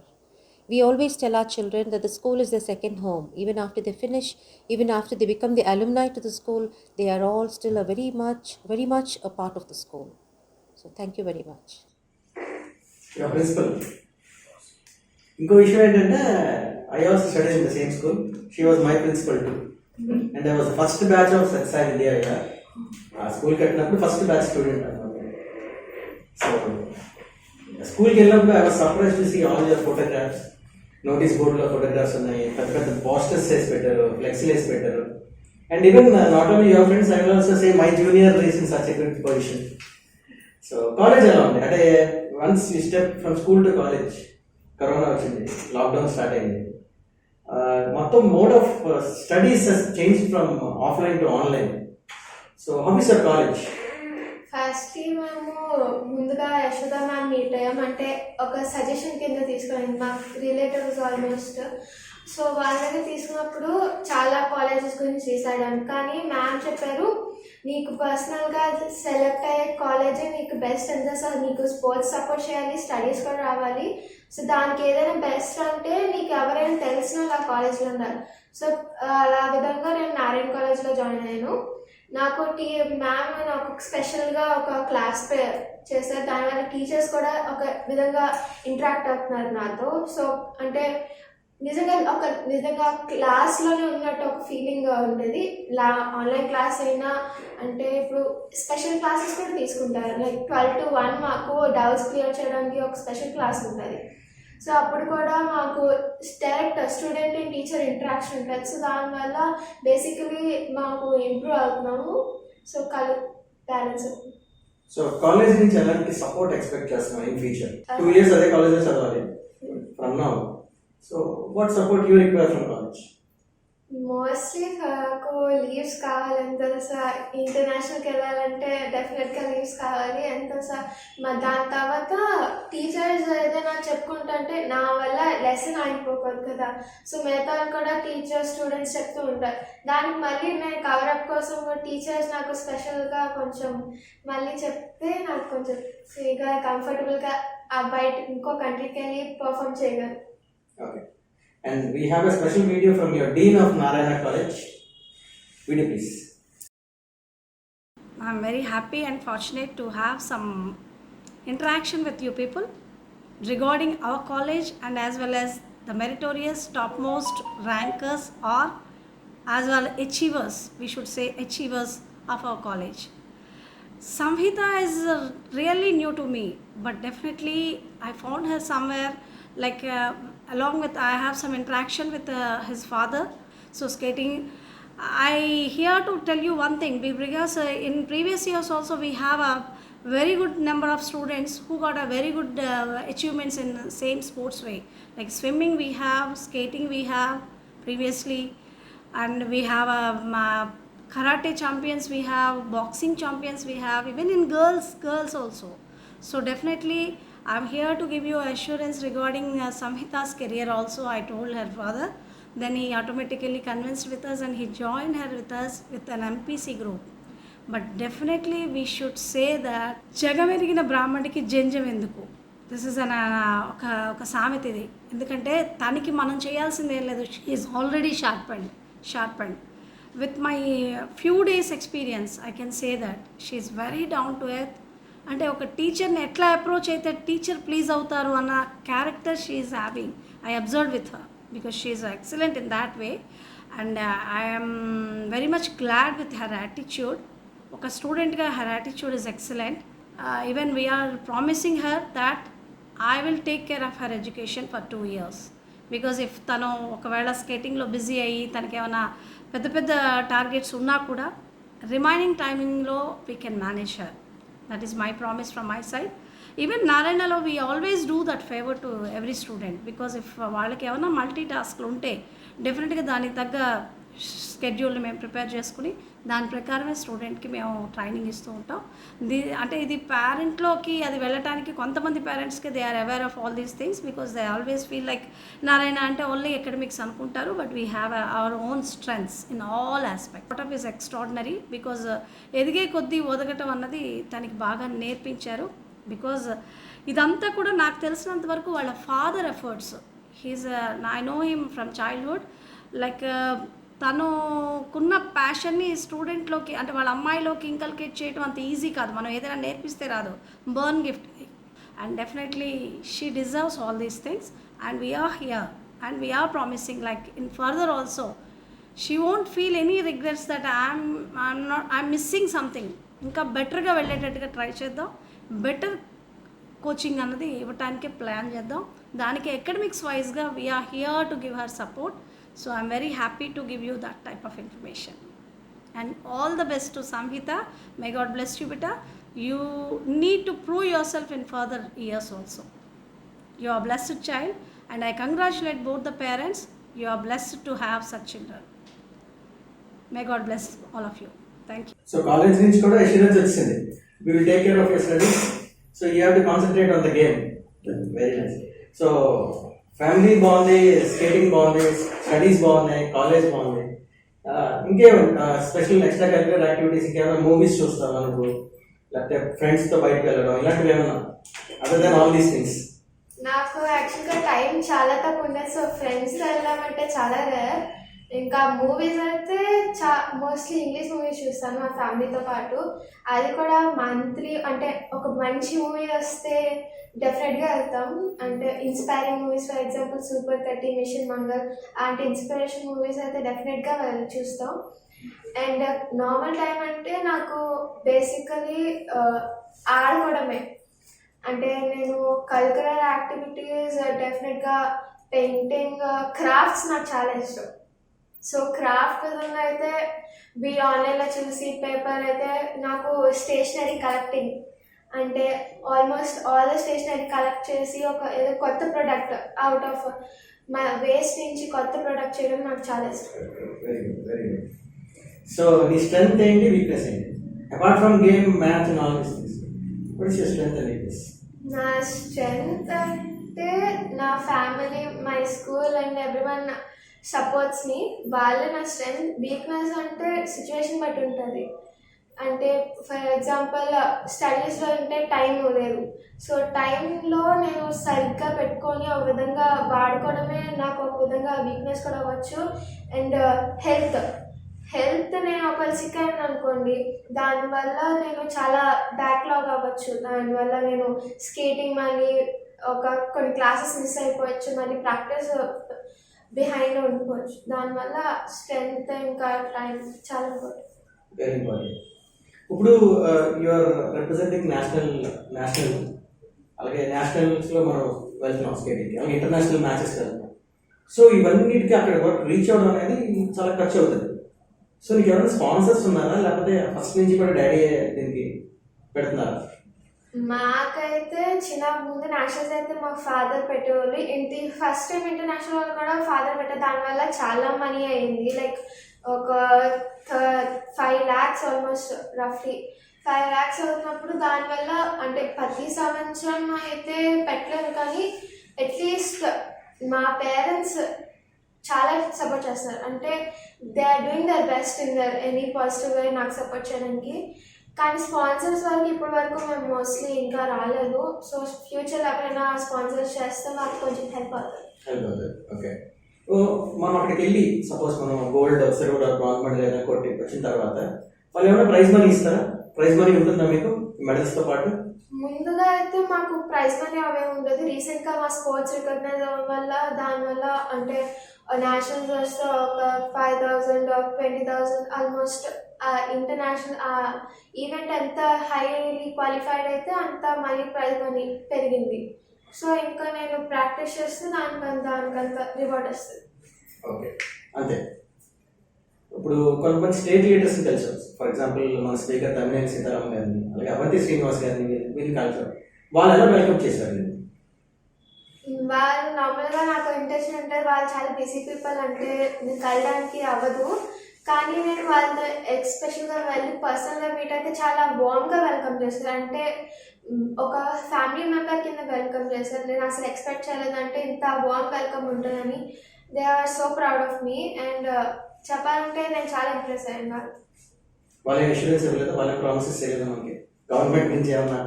D: We always tell our children that the school is their second home. Even after they finish, even after they become the alumni to the school, they are all still very much a part of the school. So thank you very much.
A: Your principal. ఇంకో విషయం ఏంటంటే I also studies in the same school. She was my principal too, and I was first batch of Satya Sai Vidya Vihar. ఆ స్కూల్కి వెళ్ళినప్పుడు first batch student అనమాట. So స్కూల్కి వెళ్ళినప్పుడు I was surprise to see all your photographs. Notice బోర్డులో photographs ఉన్నాయి, పెద్ద పెద్ద పోస్టర్స్ వేసి పెట్టారు, ఫ్లెక్సీలు వేసి పెట్టారు. And even not only your friends, I will also say my juniors in such a good position. So college ఎలా ఉంది అంటే once you step from school to college, corona వచ్చింది, లాక్డౌన్ స్టార్ట్ అయింది, మొత్తం mode of studies has change from offline to online. So how is your college?
B: First మేము ముందుగా Yashoda ma'am meet అయ్యాం. అంటే ఒక సజెషన్ కింద తీసుకుని మా రిలేటివ్స్ ఆల్మోస్ట్. సో వాళ్ళ దగ్గర తీసుకున్నప్పుడు చాలా కాలేజెస్ గురించి డిసైడ్. కానీ మ్యామ్ చెప్పారు, నీకు పర్సనల్గా సెలెక్ట్ అయ్యే కాలేజే నీకు బెస్ట్. ఎంత సార్ నీకు స్పోర్ట్స్ సపోర్ట్ చేయాలి, స్టడీస్ కూడా రావాలి. సో దానికి ఏదైనా బెస్ట్ అంటే నీకు ఎవరైనా తెలిసిన వాళ్ళు ఆ కాలేజ్లో ఉన్నారు. సో అలా విధంగా నేను నారాయణ కాలేజ్లో జాయిన్ అయ్యాను. నాకు మ్యామ్ నాకు స్పెషల్గా ఒక క్లాస్ చేశారు. దానివల్ల టీచర్స్ కూడా ఒక విధంగా ఇంటరాక్ట్ అవుతున్నారు నాతో. సో అంటే నిజంగా క్లాస్లోనే ఉన్నట్టు ఒక ఫీలింగ్ ఉంటుంది. ఆన్లైన్ క్లాస్ అయినా అంటే ఇప్పుడు స్పెషల్ క్లాసెస్ కూడా తీసుకుంటారు. లైక్ 12 to 1 మాకు డౌట్స్ క్లియర్ చేయడానికి ఒక స్పెషల్ క్లాస్ ఉంటుంది. సో అప్పుడు కూడా మాకు direct student and teacher interaction ఉంటుంది. సో దానివల్ల బేసికలీ మాకు ఇంప్రూవ్ అవుతున్నాము. So balance.
A: సో కాలేజ్ నుంచి ఎలాంటి సపోర్ట్ ఎక్స్పెక్ట్ చేస్తున్నాం ఇన్ ఫ్యూచర్? 2 years అదే కాలేజ్లో చదవాలి from now. So what support you require from college?
B: Mostly నాకు లీవ్స్ కావాలని తెలుసా. ఇంటర్నేషనల్కి వెళ్ళాలంటే డెఫినెట్గా లీవ్స్ కావాలి అని తెలుసా. దాని తర్వాత టీచర్స్ ఏదైనా చెప్పుకుంటుంటే నా వల్ల లెసన్ ఆగిపోకూడదు కదా. సో మిగతా కూడా టీచర్స్ స్టూడెంట్స్ చెప్తూ ఉంటారు. దానికి మళ్ళీ నేను కవరప్ కోసం టీచర్స్ నాకు స్పెషల్గా కొంచెం మళ్ళీ చెప్తే నాకు కొంచెం ఫ్రీగా కంఫర్టబుల్గా బయట ఇంకో కంట్రీకి వెళ్ళి పర్ఫామ్ చేయగలను.
A: Okay. And we have a special video from your Dean of Narayana College. Video please.
E: I'm very happy and fortunate to have some interaction with you people regarding our college and as well as the meritorious topmost rankers or as well achievers, we should say achievers of our college. Samhita is really new to me, but definitely I found her somewhere like along with I have some interaction with his father. So skating, I here to tell you one thing because in previous years also we have very good number of students who got a very good achievements in the same sports way. Like swimming we have, skating we have previously, and we have karate champions we have, boxing champions we have, even in girls also. So definitely I'm here to give you assurance regarding Samhita's career also. I told her father, then he automatically convinced with us and he joined her with us with an MPC group. But definitely we should say that జగమెరిగిన బ్రాహ్మడికి జంజం ఎందుకు, this is an ఒక సామెత ఇది. ఎందుకంటే తనకి మనం చేయాల్సింది ఏం లేదు, is already sharpened with my few days experience I can say that she is very down to earth. అంటే ఒక టీచర్ని ఎట్లా అప్రోచ్ అయితే టీచర్ ప్లీజ్ అవుతారు అన్న character she is having. I observe with her because she is excellent in that way, and I am very much glad with her attitude. ఒక స్టూడెంట్గా her attitude is excellent. Even we are promising her that I will take care of her education for 2 years. Because if తను ఒకవేళ స్కేటింగ్లో busy అయ్యి తనకి ఏమైనా పెద్ద పెద్ద targets ఉన్నా కూడా రిమైనింగ్ టైమింగ్లో we can manage her. That is my promise from my side. Even నారాయణలో we always do that favour to every student, because if వాళ్ళకి ఏమైనా మల్టీ టాస్క్లు ఉంటే డెఫినెట్గా దానికి తగ్గ షెడ్యూల్ని మేము ప్రిపేర్ చేసుకుని దాని ప్రకారమే స్టూడెంట్కి మేము ట్రైనింగ్ ఇస్తూ ఉంటాం. అంటే ఇది పేరెంట్లోకి అది వెళ్ళటానికి కొంతమంది పేరెంట్స్కి they are aware of all these things because they always feel like Narayana అంటే ఓన్లీ అకాడమిక్స్ అనుకుంటారు. But we have our own strengths in all aspect. What of is extraordinary because ఎదిగే కొద్దీ ఒదగటం అన్నది తనకి బాగా నేర్పించారు. బికాజ్ ఇదంతా కూడా నాకు తెలిసినంత వరకు వాళ్ళ father efforts. He's I know him from childhood. Like తనుకున్న ప్యాషన్ని స్టూడెంట్లోకి అంటే వాళ్ళ అమ్మాయిలోకి ఇంకల్కేట్ చేయడం అంత ఈజీ కాదు. మనం ఏదైనా నేర్పిస్తే రాదు, born gift. And definitely she deserves all these things and we're here and we're promising like in further also she won't feel any regrets that I'm missing something. ఇంకా బెటర్గా వెళ్ళేటట్టుగా ట్రై చేద్దాం, బెటర్ కోచింగ్ అన్నది ఇవ్వటానికే plan చేద్దాం. దానికి academics వైజ్గా we're here to give her support. So I'm very happy to give you that type of information. And all the best to Samhita. May God bless you, beta. You need to prove yourself in further years also. You are a blessed child and I congratulate both the parents. You are blessed to have such children. May God bless all of you. Thank you.
A: So college నుంచి కూడా assurance వచ్చింది. We will take care of your studies. So you have to concentrate on the game. Very nice. So family బాగుంది, skating బాగుంది, studies బాగున్నాయి, college బాగుంది. ఇంకేం special extra curricular activities ఇంకేమైనా movies చూస్తావా నువ్వు, లేకపోతే ఫ్రెండ్స్తో బయటకు వెళ్ళడం ఇలాంటివి ఏమన్నా other than all these things?
B: నాకు యాక్చువల్గా టైం చాలా తక్కువ ఉండేది. సో ఫ్రెండ్స్తో వెళ్ళామంటే చాలా రేర్. ఇంకా మూవీస్ అయితే మోస్ట్లీ ఇంగ్లీష్ మూవీస్ చూస్తాను మా ఫ్యామిలీతో పాటు. అది కూడా మంత్లీ అంటే ఒక మంచి మూవీ వస్తే డెఫినెట్గా వెళ్తాం. అంటే inspiring movies for example super 30, mission Mangal అలాంటి ఇన్స్పిరేషన్ మూవీస్ అయితే డెఫినెట్గా చూస్తాం. అండ్ నార్మల్ టైం అంటే నాకు బేసికలీ ఆడుకోవడమే. అంటే నేను కల్చరల్ యాక్టివిటీస్ డెఫినెట్గా పెయింటింగ్, క్రాఫ్ట్స్ నాకు చాలా ఇష్టం. సో క్రాఫ్ట్ విధంగా అయితే మీరు ఆన్లైన్లో చూసి పేపర్ అయితే నాకు స్టేషనరీ కలెక్టింగ్ అంటే almost all the stationery collect చేసి ఒక ఏదో కొత్త ప్రోడక్ట్ అవుట్ ఆఫ్ మా వేస్ట్ నుంచి కొత్త ప్రోడక్ట్ చేయడం నాకు చాలా ఇష్టం.
A: Very good, very good. So నీ స్ట్రెంగ్త్ ఏంటి, వీక్నెస్ ఏంటి? Apart from game, maths and all this things, what is your strength and weakness?
B: నా స్ట్రెంగ్త్ అంటే నా family, my school and everyone supports మీ. వాళ్ళే నా స్ట్రెంగ్త్. వీక్నెస్ అంటే సిచ్యువేషన్ బట్టి ఉంటుంది. అంటే ఫర్ ఎగ్జాంపుల్ స్టడీస్లో ఉంటే టైం లేదు. సో టైంలో నేను సరిగ్గా పెట్టుకొని ఒక విధంగా వాడుకోవడమే నాకు ఒక విధంగా వీక్నెస్ కూడా అవ్వచ్చు. అండ్ హెల్త్ నేను ఒకవేళ సిక్ అయ్యాను అనుకోండి, దానివల్ల నేను చాలా బ్యాక్లాగ్ అవ్వచ్చు. దానివల్ల నేను స్కేటింగ్ మళ్ళీ కొన్ని క్లాసెస్ మిస్ అయిపోవచ్చు, మళ్ళీ ప్రాక్టీస్ బిహైండ్ ఉండిపోవచ్చు. దానివల్ల స్ట్రెంగ్త్ ఇంకా టైం చాలా ఇంపార్టెంట్.
A: Very important. ఇప్పుడు యూఆర్ రిప్రజెంటింగ్ నేషనల్ అలాగే నేషనల్స్లో మనం వెళ్తున్నాం స్కేటింగ్కి, అలాగే ఇంటర్నేషనల్ మ్యాచెస్ వెళ్తున్నాం. సో ఇవన్నిటికీ అక్కడ వరకు రీచ్ అవ్వడం అనేది చాలా ఖర్చు అవుతుంది. సో నీకు ఎవరైనా స్పాన్సర్స్ ఉన్నారా, లేకపోతే ఫస్ట్ నుంచి కూడా డాడీ దీనికి పెడుతున్నారా?
B: మాకైతే చిన్న ముందు నేషనల్స్ అయితే మా ఫాదర్ పెట్టేవాళ్ళు. ఇంటి ఫస్ట్ టైం ఇంటర్నేషనల్ వాళ్ళు కూడా ఫాదర్ పెట్టే దానివల్ల చాలా మనీ అయింది. లైక్ ఒక 5 lakhs ఆల్మోస్ట్ రఫ్లీ 5 lakhs అవుతున్నప్పుడు దానివల్ల అంటే ప్రతి సంవత్సరం అయితే పెట్టలేదు, కానీ అట్లీస్ట్ మా పేరెంట్స్ చాలా సపోర్ట్ చేస్తున్నారు. అంటే they are doing their best in their any positive way నాకు సపోర్ట్ చేయడానికి. కానీ స్పాన్సర్స్ వరకు ఇప్పటి వరకు మేము మోస్ట్లీ ఇంకా రాలేదు. సో ఫ్యూచర్లో ఎవరైనా స్పాన్సర్స్ చేస్తే మాకు కొంచెం హెల్ప్ అవుతుంది.
A: ఓకే. మనం అక్కడికి వెళ్ళి సపోజ్ మనం గోల్డ్ సిల్వర్ బ్రాంజ్ మెడల్ ఏదైనా కొట్టి వచ్చిన తర్వాత వాళ్ళు ఏమైనా ప్రైజ్ మనీ ఇస్తారా? ప్రైజ్ మనీ ఉంటుందా మీకు మెడల్స్తో పాటు?
B: ముందుగా అయితే మాకు ప్రైజ్ మనీ అవే ఉండదు. రీసెంట్గా మా స్పోర్ట్స్ రికగ్నైజ్ అవ్వడం వల్ల దానివల్ల అంటే నేషనల్స్ వస్తే ఒక 5,000 or 20,000 ఆల్మోస్ట్ ఇంటర్నేషనల్ ఈవెంట్ ఎంత హైలీ క్వాలిఫైడ్ అయితే అంత మనీ ప్రైజ్ మనీ పెరిగింది. సో ఇంకా నేను ప్రాక్టీస్ చేస్తే దానికంత రివార్డ్ వస్తుంది.
A: ఓకే, అంతే. ఇప్పుడు కొంతమంది స్టేట్ లీడర్స్ని తెలుసు. ఫర్ ఎగ్జాంపుల్ మన స్పీకర్ తమ్మినేని సీతారామన్ గారిని, అలాగే అవంతి శ్రీనివాస్ గారిని వీళ్ళు కలిసారు. వాళ్ళు ఎలా వెల్కమ్ చేశారు?
B: వాళ్ళు నార్మల్గా నాకు ఇంటెన్షన్ ఉంటుంది, వాళ్ళు చాలా బిజీ పీపుల్, అంటే నేను కలడానికి అవ్వదు. కానీ నేను వాళ్ళతో ఎస్పెషల్గా వెళ్ళి పర్సనల్గా మీట్ అయితే చాలా వార్మ్గా వెల్కమ్ చేస్తారు. అంటే ఒక ఫ్యామిలీ మెంబర్ కింద వెల్కమ్ చేస్తారు. నేను అసలు ఎక్స్పెక్ట్ చేయలేదంటే ఇంత వార్మ్ వెల్కమ్ ఉంటుందని. They are so proud of me. And చెప్పాలంటే నేను చాలా ఇంప్రెస్ అయ్యాను.
A: వాళ్ళ ఇన్సూరెన్స్ ఇవ్వలేదు, వాళ్ళ ప్రామిసెస్ చేయలేదు మనకి గవర్నమెంట్ నుంచి ఏమన్నా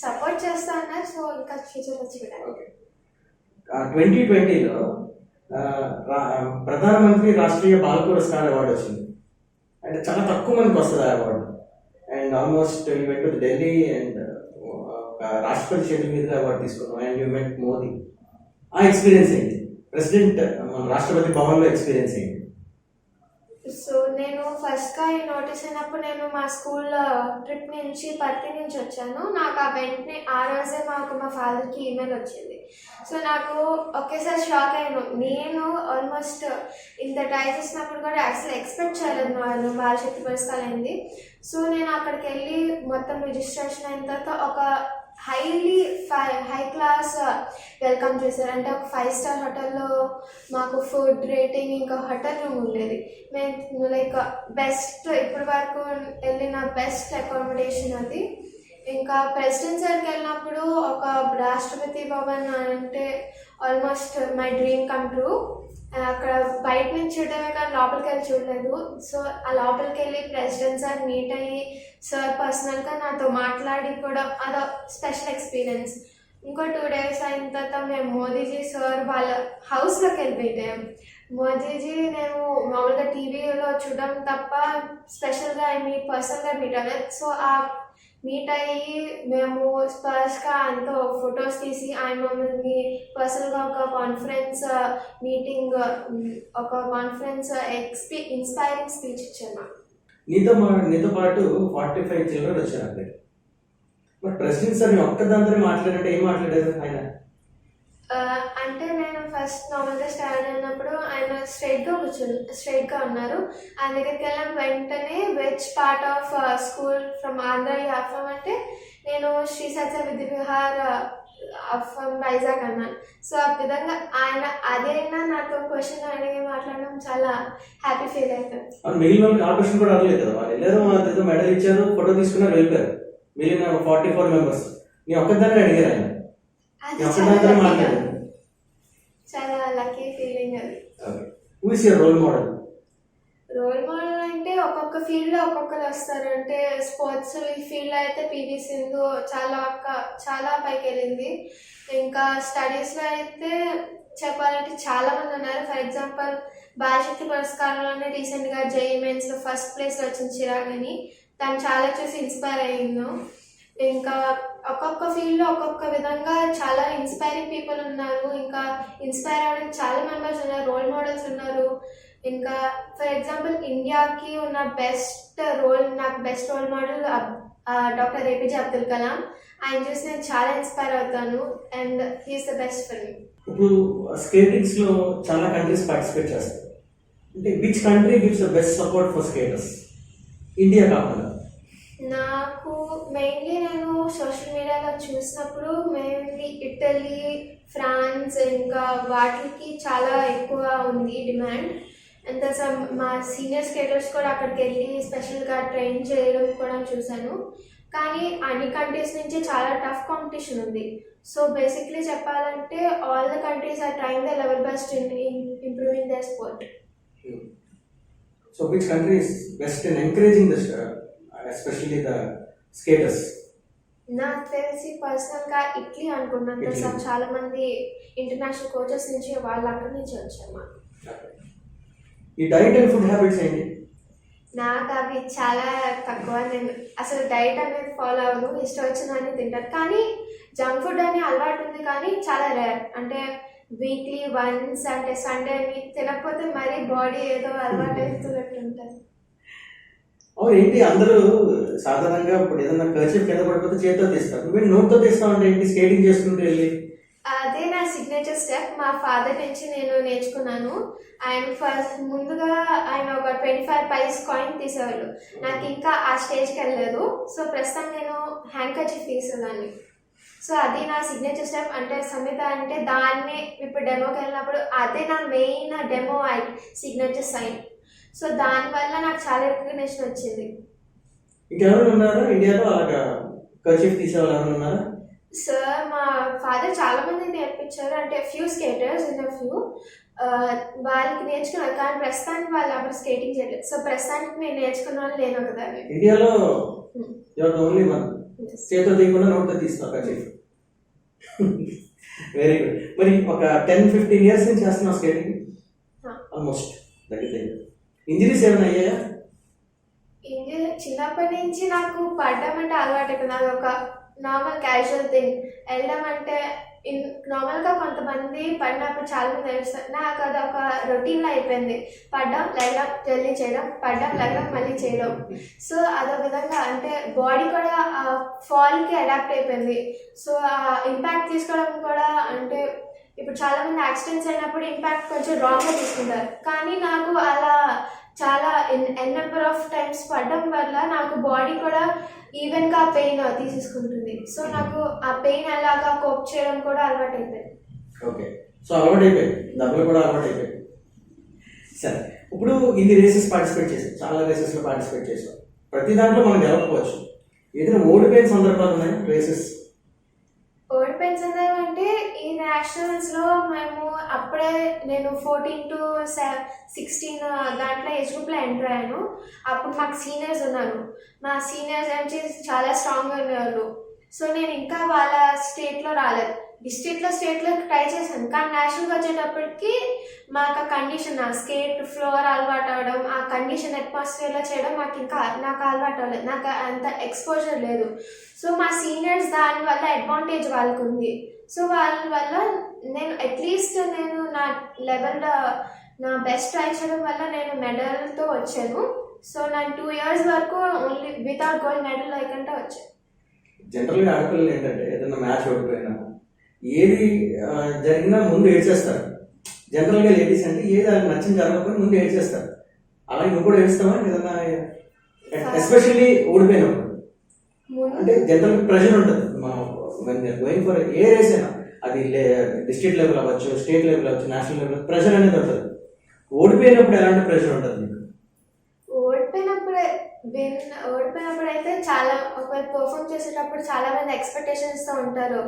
B: సపోర్ట్ చేస్తా అన్నారు. సో ఇంకా ఫ్యూచర్ వచ్చి
A: ఓకే. 2020లో ప్రధానమంత్రి రాష్ట్రీయ బాల పురస్కార్ అవార్డు వచ్చింది. అంటే చాలా తక్కువ మందికి వస్తుంది ఆ award. And almost you went to Delhi and రాష్ట్రపతి చేతుల మీద అవార్డు తీసుకున్నాం. And you went Modi. ఆ ఎక్స్పీరియన్స్ ఏంటి? ప్రెసిడెంట్ మన రాష్ట్రపతి భవన్లో ఎక్స్పీరియన్స్ ఏంటి?
B: సో నేను ఫస్ట్గా ఈ నోటీస్ అయినప్పుడు నేను మా స్కూల్ ట్రిప్ నుంచి పర్తి నుంచి వచ్చాను. నాకు ఆ వెంటనే ఆ రోజే మా ఫాదర్కి ఈమెయిల్ వచ్చింది. సో నాకు ఒకేసారి షాక్ అయ్యాను. నేను ఆల్మోస్ట్ ఇంత ట్రై చేసినప్పుడు కూడా అసలు ఎక్స్పెక్ట్ చేయలేదు వాళ్ళు బాలశక్తి పురస్కారం అయింది. సో నేను అక్కడికి వెళ్ళి మొత్తం రిజిస్ట్రేషన్ అయిన తర్వాత ఒక హై క్లాస్ వెల్కమ్ చేశారు. అంటే ఒక 5-star హోటల్లో మాకు ఫుడ్ రేటింగ్ ఇంకా హోటల్ రూమ్ ఉండేది. మేము లైక్ బెస్ట్ ఇప్పటి వరకు వెళ్ళిన బెస్ట్ అకామిడేషన్ అది. ఇంకా ప్రెసిడెంట్ సార్కి వెళ్ళినప్పుడు ఒక రాష్ట్రపతి భవన్ అంటే almost my dream come true. అక్కడ బయట నుంచి చూడటమే కానీ లోపలికి వెళ్ళి చూడలేదు. సో ఆ లోపలికి వెళ్ళి ప్రెసిడెంట్ సార్ మీట్ అయ్యి సార్ పర్సనల్గా నాతో మాట్లాడి కూడా అదో స్పెషల్ ఎక్స్పీరియన్స్. ఇంకో 2 days అయిన తర్వాత మేము మోదీజీ సార్ వాళ్ళ హౌస్లోకి వెళ్ళిపోయాం. మోదీజీ నేను మామూలుగా టీవీలో చూడడం తప్ప స్పెషల్గా పర్సనల్గా మీట్ అవ్వలేదు. సో ఆ మీట్ అయ్యి మేము ఫస్ట్గా ఆయనతో ఫొటోస్ తీసి ఆయన మమ్మల్ని పర్సనల్గా ఒక కాన్ఫరెన్స్ మీటింగ్ ఒక కాన్ఫరెన్స్ ఇన్స్పైరింగ్ స్పీచ్ ఇచ్చాను.
A: నీతో పాటు 45 చిల్డ్రన్ వచ్చారు అక్కడ. మరి ప్రెసిడెంట్ సార్ ఒక్కదాంతో మాట్లాడంటే ఏం మాట్లాడారు ఆయన?
B: అంటే నేను ఫస్ట్ నార్మల్గా స్టార్ట్ అయినప్పుడు ఆయన స్ట్రైట్గా ఉన్నారు. ఆయన దగ్గరికి వెళ్ళిన వెంటనే which part of school from Andhra you have from అంటే నేను శ్రీ సత్య విద్య విహార్ ఫ్రమ్ వైజాగ్ అన్నాను. సో ఆ విధంగా ఆయన అదేనా నాతో క్వశ్చన్ అడిగి మాట్లాడడం చాలా హ్యాపీ ఫీల్ అవుతాను.
A: మిగిలిన వాళ్ళకి ఆ క్వశ్చన్ కూడా అడగలేదు కదా. వాళ్ళు వెళ్ళారు, మెడల్ ఇచ్చారు, ఫోటో తీసుకున్నారు, వెళ్ళిపోయారు. మిగిలిన 44 members నీ ఒక్కదాన్ని అడిగారు ఆయన.
B: చాలా లక్కీ ఫీలింగ్ అది.
A: Who is your role model?
B: Role model అంటే ఒక్కొక్క ఫీల్డ్లో ఒక్కొక్కరు వస్తారు. అంటే స్పోర్ట్స్ ఈ ఫీల్డ్లో అయితే పివి సింధు చాలా పైకి వెళ్ళింది. ఇంకా స్టడీస్లో అయితే చెప్పాలంటే చాలా మంది ఉన్నారు. ఫర్ ఎగ్జాంపుల్ బాలశక్తి పురస్కారంలోనే రీసెంట్గా జేఈఈ మెయిన్స్లో ఫస్ట్ ప్లేస్లో వచ్చింది చిరాగ్ అని. తను చాలా చూసి ఇన్స్పైర్ అయ్యింది. ఇంకా ఒక్కొక్క ఫీల్డ్లో ఒక్కొక్క విధంగా చాలా ఇన్స్పైరింగ్ పీపుల్ ఉన్నారు. ఇంకా ఇన్స్పైర్ అవ్వడానికి చాలా మెంబర్స్ ఉన్నారు, రోల్ మోడల్స్ ఉన్నారు. ఇంకా ఫర్ ఎగ్జాంపుల్ ఇండియాకి ఉన్న నాకు best role model doctor A P J Abdul Kalam. ఆయన చూసి నేను చాలా ఇన్స్పైర్ అవుతాను and he's the best for me.
A: ఇప్పుడు స్కేటింగ్స్లో చాలా కంట్రీస్ పార్టిసిపేట్ చేస్తారు. అంటే which country gives the best support for skaters? India కాకుండా
B: నాకు మెయిన్లీ నేను సోషల్ మీడియాలో చూసినప్పుడు మెయిన్లీ ఇటలీ, ఫ్రాన్స్ ఇంకా వాటికి చాలా ఎక్కువ ఉంది డిమాండ్. అండ్ మా సీనియర్ స్కేటర్స్ కూడా అక్కడికి వెళ్ళి స్పెషల్గా ట్రైన్ చేయడం కూడా చూశాను. కానీ అన్ని కంట్రీస్ నుంచి చాలా టఫ్ కాంపిటీషన్ ఉంది. సో బేసిక్లీ చెప్పాలంటే all the countries are trying the level best in improving their sport.
A: So which country is best in encouraging this, especially the skaters?
B: నాకు తెలిసి పర్సనల్గా ఇట్లీ అనుకున్నాను.
A: ఇటలీ.
B: సార్ చాలా మంది ఇంటర్నేషనల్ కోచెస్ నుంచి వాళ్ళు అక్కడి నుంచి వచ్చారు మాకు.
A: ఈ డైట్ అండ్ ఫుడ్ హ్యాబిట్స్ ఏంటి?
B: నాకు అవి చాలా తక్కువ. నేను అసలు డైట్ అనేది ఫాలో అవ్వను, ఇష్టం వచ్చిందని తింటాను. కానీ జంక్ ఫుడ్ అని అలవాటు ఉంది, కానీ చాలా రేర్. అంటే వీక్లీ వన్స్, అంటే సండే అని తినకపోతే మరీ బాడీ ఏదో అలవాటు అవుతున్నట్టు ఉంటుంది.
A: అవును, ఏంటి అందరూ సాధారణంగా ఇప్పుడు ఏదైనా కర్చీఫ్ కింద పడిపోతే చేతితో తీస్తారు, నువ్వు నోట్తో తీస్తావు అంటే ఏంటి? స్కేటింగ్ చేసుకుంటూ వెళ్ళి.
B: అదే నా సిగ్నేచర్ స్టెప్. మా ఫాదర్ నుంచి నేను నేర్చుకున్నాను. ఆయన ఫస్ట్ ముందుగా ఆయన ఒక 25 పైస్ కాయిన్ తీసేవాళ్ళు. నాకు ఇంకా ఆ స్టేజ్కి వెళ్ళలేదు. సో ప్రస్తుతం నేను హ్యాండ్ కర్చీఫ్ తీసేదాన్ని. సో అది నా సిగ్నేచర్ స్టెప్. అంటే సంహిత అంటే దాన్ని ఇప్పుడు డెమోకి వెళ్ళినప్పుడు అదే నా main demo signature sign. So దానివల్ల నాకు చాలా రికగ్నిషన్ వచ్చింది.
A: ఇంకెవరు ఉన్నారా ఇండియాలో అలాగా కర్చీఫ్ తీసేవాళ్ళు ఎవరు ఉన్నారా?
B: సార్ మా ఫాదర్ చాలా మంది నేర్పించారు. అంటే ఫ్యూ స్కేటర్స్ ఇన్ ఫ్యూ వాళ్ళకి నేర్చుకున్నారు. కానీ ప్రస్తుతానికి వాళ్ళు అప్పుడు స్కేటింగ్ చేయలేదు. సో ప్రస్తుతానికి నేను నేర్చుకున్న వాళ్ళు నేను ఒకదాన్ని.
A: ఇండియాలో యువర్ ద ఓన్లీ వన్ చేతితో తీయకుండా నోట్తో తీస్తావు కర్చీఫ్. Very good. మరి ఒక 10-15 ఇయర్స్ నుంచి చేస్తున్నావు స్కేటింగ్ ఆల్మోస్ట్. దగ్గర ఇంజరీస్ ఏమైనా అయ్యాయా?
B: చిన్నప్పటి నుంచి నాకు పడ్డం అంటే అలవాటు అయిపోయింది. అది ఒక నార్మల్ క్యాజువల్ థింగ్. వెళ్ళడం అంటే నార్మల్గా కొంతమంది పడినప్పుడు చాలా మంది తెలుస్తారు. నాకు అది ఒక రొటీన్లో అయిపోయింది. పడ్డం, లెగడం, జల్దీ చేయడం, పడ్డం, లెగడం, మళ్ళీ చేయడం. సో అదొక విధంగా అంటే బాడీ కూడా ఫాల్కి అడాప్ట్ అయిపోయింది. సో ఆ ఇంపాక్ట్ తీసుకోవడం కూడా అంటే ఇప్పుడు చాలా మంది యాక్సిడెంట్స్ అయినప్పుడు ఇంపాక్ట్ కొంచెం రాంగ్గా తీసుకుంటారు. కానీ నాకు అలా చాలా ఎన్ నెంబర్ ఆఫ్ టైమ్స్ పడడం వల్ల నాకు బాడీ కూడా ఈవెన్గా పెయిన్ తీసేసుకుంటుంది. సో నాకు ఆ పెయిన్ అలాగా కోప్ చేయడం కూడా అలవాటు అయిపోయింది.
A: ఓకే, సో అలవాటు అయిపోయింది, డబ్బులు కూడా అలవాటు అయిపోయింది. సరే, ఇప్పుడు ఇన్ని రేసెస్ పార్టిసిపేట్ చేసాం, చాలా రేసెస్లో పార్టిసిపేట్ చేసాం. ప్రతి దాంట్లో మనం గెలవకపోవచ్చు. ఏదైనా ఓడిపోయిన సందర్భాలు ఉన్నాయి రేసెస్?
B: ఓడిపోయిన సందర్భం అంటే ఈ నేషనల్స్లో మేము అప్పుడే నేను 14 to 16 దాంట్లో ఏజ్ గ్రూప్లో ఎంటర్ అయ్యాను. అప్పుడు మాకు సీనియర్స్ ఉన్నారు. మా సీనియర్స్ వచ్చి చాలా స్ట్రాంగ్గా ఉండేవాళ్ళు. సో నేను ఇంకా వాళ్ళ స్టేట్లో రాలేదు. డిస్ట్రిక్ట్లో స్టేట్లో ట్రై చేశాను. కానీ నేషనల్కి వచ్చేటప్పటికి మాకు ఆ కండిషన్, ఆ స్కేట్ ఫ్లోర్ అలవాటు అవ్వడం, ఆ కండిషన్ అట్మాస్ఫియర్లో చేయడం నాకు అలవాటు అవ్వలేదు. నాకు అంత ఎక్స్పోజర్ లేదు. సో మా సీనియర్స్ దానివల్ల అడ్వాంటేజ్ వాళ్ళకు ఉంది. సో వాళ్ళ వల్ల నేను అట్లీస్ట్ నేను నా లెవెల్లో నా బెస్ట్ ట్రై చేయడం వల్ల నేను మెడల్తో వచ్చాను. సో నేను 2 years వరకు ఓన్లీ వితౌట్ గోల్డ్ మెడల్ లేకుండా వచ్చాను.
A: జనరల్గా ఆడపిల్లలు ఏంటంటే ఏదైనా మ్యాచ్ ఓడిపోయినా ఏది జరిగినా ముందు ఏడ్చేస్తారు. జనరల్గా లేడీస్ అంటే ఏది వాళ్ళకి నచ్చింది జరగకపోయినా ముందు ఏడ్చేస్తారు. అలాగే నువ్వు కూడా ఏడుస్తావా ఏదన్నా, ఎస్పెషల్లీ ఓడిపోయినప్పుడు? అంటే జనరల్ ప్రెషర్ ఉంటుంది గోయింగ్ ఫర్ ఏ రేస్ అయినా, అది డిస్ట్రిక్ట్ లెవెల్ అవ్వచ్చు, స్టేట్ లెవెల్ అవ్వచ్చు, నేషనల్ లెవెల్, ప్రెషర్ అనేది ఉంటుంది. ఓడిపోయినప్పుడు ఎలాంటి ప్రెషర్ ఉంటుంది నీకు?
B: ఓడిపోయినప్పుడు అయితే చాలా ఒకవేళ పర్ఫామ్ చేసేటప్పుడు చాలా మంది ఎక్స్పెక్టేషన్స్తో ఉంటారు.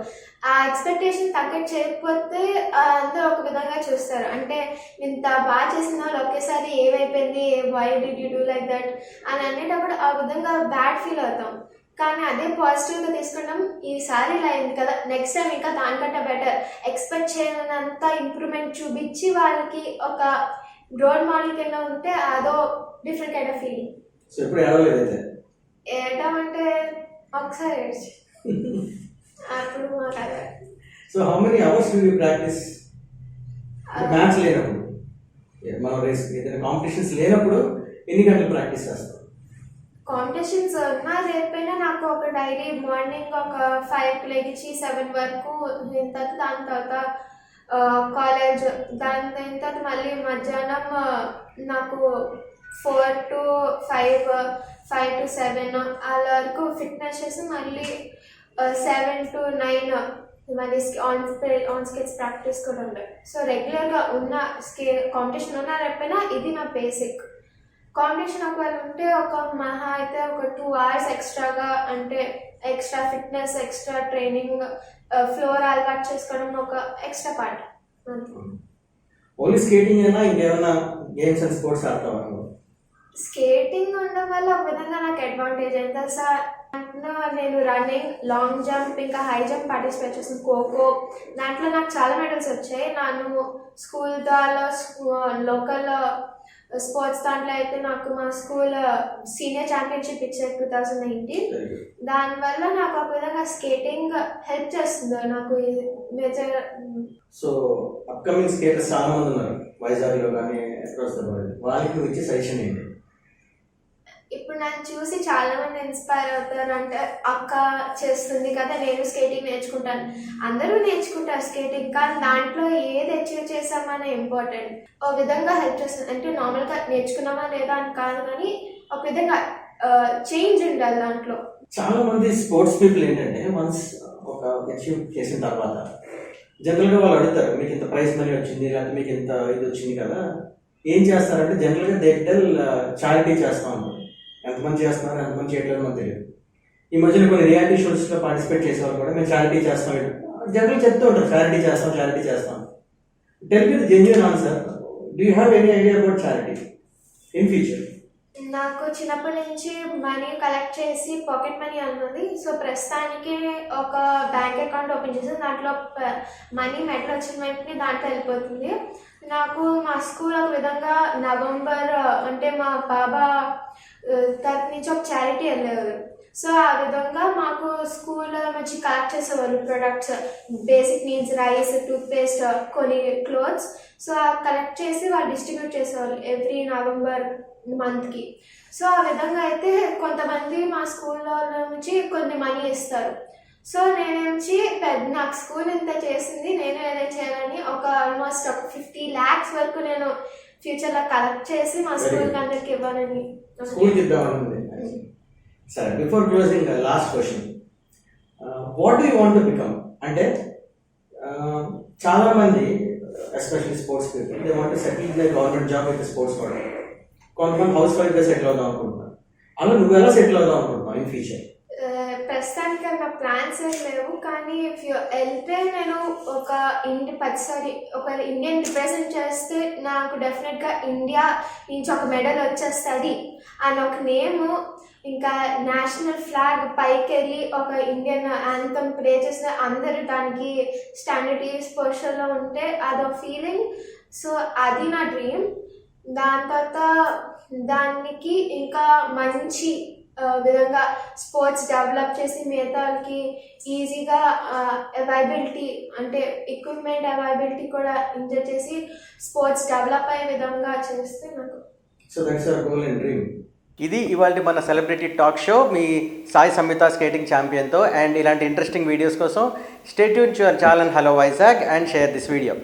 B: ఆ ఎక్స్పెక్టేషన్ తగ్గట్టు చేయకపోతే అందరూ ఒక విధంగా చూస్తారు. అంటే ఇంత బాగా చేసిన వాళ్ళు ఒకేసారి ఏమైపోయింది, why did you do like that అని అనేటప్పుడు ఆ విధంగా బ్యాడ్ ఫీల్ అవుతాం. కానీ అదే పాజిటివ్గా తీసుకుంటాం. ఈసారి ఇలా అయింది కదా, నెక్స్ట్ టైం ఇంకా దానికంటే బెటర్, ఎక్స్పెక్ట్ చేయనంత ఇంప్రూవ్మెంట్ చూపించి వాళ్ళకి ఒక రోల్ మోడల్ కింద ఉంటే అదో different kind of feeling.
A: So ఎప్పుడు ఏడవలేదైతే?
B: ఏడమంటే ఒకసారి ఏడ్చి అప్పుడు మాకు అదే.
A: So how many hours will you practice match లేనప్పుడు? మనం రేస్ ఏదైనా కాంపిటీషన్స్ లేనప్పుడు ఎన్ని గంటలు ప్రాక్టీస్ చేస్తాం?
B: కాంపిటీషన్స్ ఉన్నా లేకపోయినా నాకు ఒక డైలీ మార్నింగ్ ఒక 5 లేచి 7 వరకు తర్వాత దాని తర్వాత కాలేజ్, దాని తర్వాత మళ్ళీ మధ్యాహ్నం నాకు 4 to 5, 5 to 7 అలా వరకు ఫిట్నెస్ చేసి మళ్ళీ 7 to 9 మళ్ళీ ఆన్ స్కేట్స్ ప్రాక్టీస్ కూడా ఉండే. సో రెగ్యులర్గా ఉన్న కాంపిటీషన్ ఉన్నా లేకపోయినా ఇది నా బేసిక్. కాంపిటీషన్ ఒకవేళ ఉంటే ఒక మహా అయితే ఒక 2 hours ఎక్స్ట్రాగా, అంటే extra fitness, extra training, floor అలవాటు చేసుకోవడం ఒక ఎక్స్ట్రా పార్ట్.
A: ఓన్లీ స్కేటింగ్ అయినా ఇంకేమైనా గేమ్స్ అండ్ స్పోర్ట్స్ ఆడతావా?
B: స్కేటింగ్ ఉండడం వల్ల ఒక విధంగా నాకు అడ్వాంటేజ్ ఎంత సార్, నేను రన్నింగ్, లాంగ్ జంప్, ఇంకా హై జంప్ పార్టిసిపేట్ చేసాను, ఖోఖో, దాంట్లో నాకు చాలా మెడల్స్ వచ్చాయి. నేను స్కూల్ ద్వారా లోకల్ స్పోర్ట్స్ దాంట్లో అయితే నాకు మా స్కూల్ సీనియర్ ఛాంపియన్షిప్ ఇచ్చారు 2019. దానివల్ల నాకు ఒక విధంగా స్కేటింగ్ హెల్ప్ చేస్తుంది నాకు మేజర్.
A: సో అప్కమింగ్ స్కేటర్స్ చాలా మంది ఉన్నారు వైజాగ్లో కానీ అక్రాస్ ద వరల్డ్, వాళ్ళకి నువ్వు ఇచ్చే సజెషన్ ఏంటి?
B: ఇప్పుడు నన్ను చూసి చాలా మంది ఇన్స్పైర్ అవుతారు. అంటే అక్క చేస్తుంది కదా, నేను స్కేటింగ్ నేర్చుకుంటాను. అందరూ నేర్చుకుంటారు స్కేటింగ్, కానీ దాంట్లో ఏది అచీవ్ చేసామనే ఇంపార్టెంట్. ఒక విధంగా హెల్ప్ చేస్తుంది. అంటే నార్మల్గా నేర్చుకున్నామా లేదా అని కాదు, కానీ ఒక విధంగా చేంజ్ ఉండాలి దాంట్లో.
A: చాలా మంది స్పోర్ట్స్ పీపుల్ ఏంటంటే వన్స్ ఒక అచీవ్ చేసిన తర్వాత జనరల్గా వాళ్ళు అడుగుతారు, మీకు ఇంత ప్రైజ్ మనీ వచ్చింది, లేకపోతే మీకు ఇంత ఇది వచ్చింది కదా, ఏం చేస్తారంటే జనరల్గా దే టెల్ చారిటీ చేస్తూ ఉంటారు. ఎంతమంది చేస్తున్నారు, ఎంతమంది చేయట్లేదు మనకు తెలియదు. ఈ మధ్యన కొన్ని రియాలిటీ షోస్లో పార్టిసిపేట్ చేసేవాళ్ళు కూడా మేము చారిటీ చేస్తాం, జనరల్ చెప్తూ ఉంటారు చారిటీ చేస్తాం. Tell me the genuine answer, do you have any idea about charity in future?
B: నాకు చిన్నప్పటి నుంచి మనీ కలెక్ట్ చేసి పాకెట్ మనీ అన్నది. సో ప్రస్తుతానికి ఒక బ్యాంక్ అకౌంట్ ఓపెన్ చేసి దాంట్లో మనీ మెట్లు వచ్చిన వెంటనే దాంట్లో వెళ్ళిపోతుంది. నాకు మా స్కూల్ ఒక విధంగా నవంబర్ అంటే మా బాబా తరఫు నుంచి ఒక చారిటీ వెళ్ళేవారు. సో ఆ విధంగా మాకు స్కూల్ నుంచి కలెక్ట్ చేసేవాళ్ళు products, basic needs, rice, toothpaste, కొన్ని క్లోత్స్. సో కలెక్ట్ చేసి వాళ్ళు డిస్ట్రిబ్యూట్ చేసేవాళ్ళు ఎవ్రీ నవంబర్ మంత్కి. సో ఆ విధంగా అయితే కొంతమంది మా స్కూల్లో నుంచి కొన్ని మనీ ఇస్తారు. సో నేనేంచి నాకు స్కూల్ ఇంత చేసింది, నేను ఏదైనా చేయాలని ఒక ఆల్మోస్ట్ ఒక 50 lakhs వరకు నేను ఫ్యూచర్లో కలెక్ట్ చేసి మా స్కూల్కి అందరికి ఇవ్వాలని.
A: స్కూల్కి ఇద్దామని. సరే, before closing last question, what do you want to become? అంటే చాలా మంది especially sports people they want to settle in the government job with sports కూడా. కొంతమంది హౌస్ వైఫ్గా సెటిల్ అవుదాం అనుకుంటున్నారు. అలా నువ్వు ఎలా సెటిల్ అవుదాం అనుకుంటున్నావు ఇన్ ఫ్యూచర్?
B: ప్రస్తుతానికి నా ప్లాన్స్ ఏం లేవు, కానీ వెళ్తే నేను ఒక ఇండియన్ రిప్రజెంట్ చేస్తే నాకు డెఫినెట్గా ఇండియా నుంచి ఒక మెడల్ వచ్చేస్తుంది అని ఒక నేము, ఇంకా నేషనల్ ఫ్లాగ్ పైకి వెళ్ళి ఒక ఇండియన్ యాంథమ్ ప్లే చేసిన అందరూ దానికి స్టాండర్డ్ పొజిషన్లో ఉంటే అదొక ఫీలింగ్. సో అది నా డ్రీమ్. దాని తర్వాత దానికి ఇంకా మంచి విధంగా స్పోర్ట్స్ డెవలప్ చేసి మిగతాకి ఈజీగా అవైలబిలిటీ, అంటే ఎక్విప్మెంట్ అవైలబిలిటీ కూడా ఇంజర్ చేసి స్పోర్ట్స్ డెవలప్ అయ్యే విధంగా చేస్తే నాకు.
A: So that's your goal and dream. ఇది ఇవాళ మన సెలబ్రిటీ టాక్ షో మీ సాయి సంహిత స్కేటింగ్ ఛాంపియన్తో. అండ్ ఇలాంటి ఇంట్రెస్టింగ్ వీడియోస్ కోసం stay tune to your channel hello Vizag and share this video.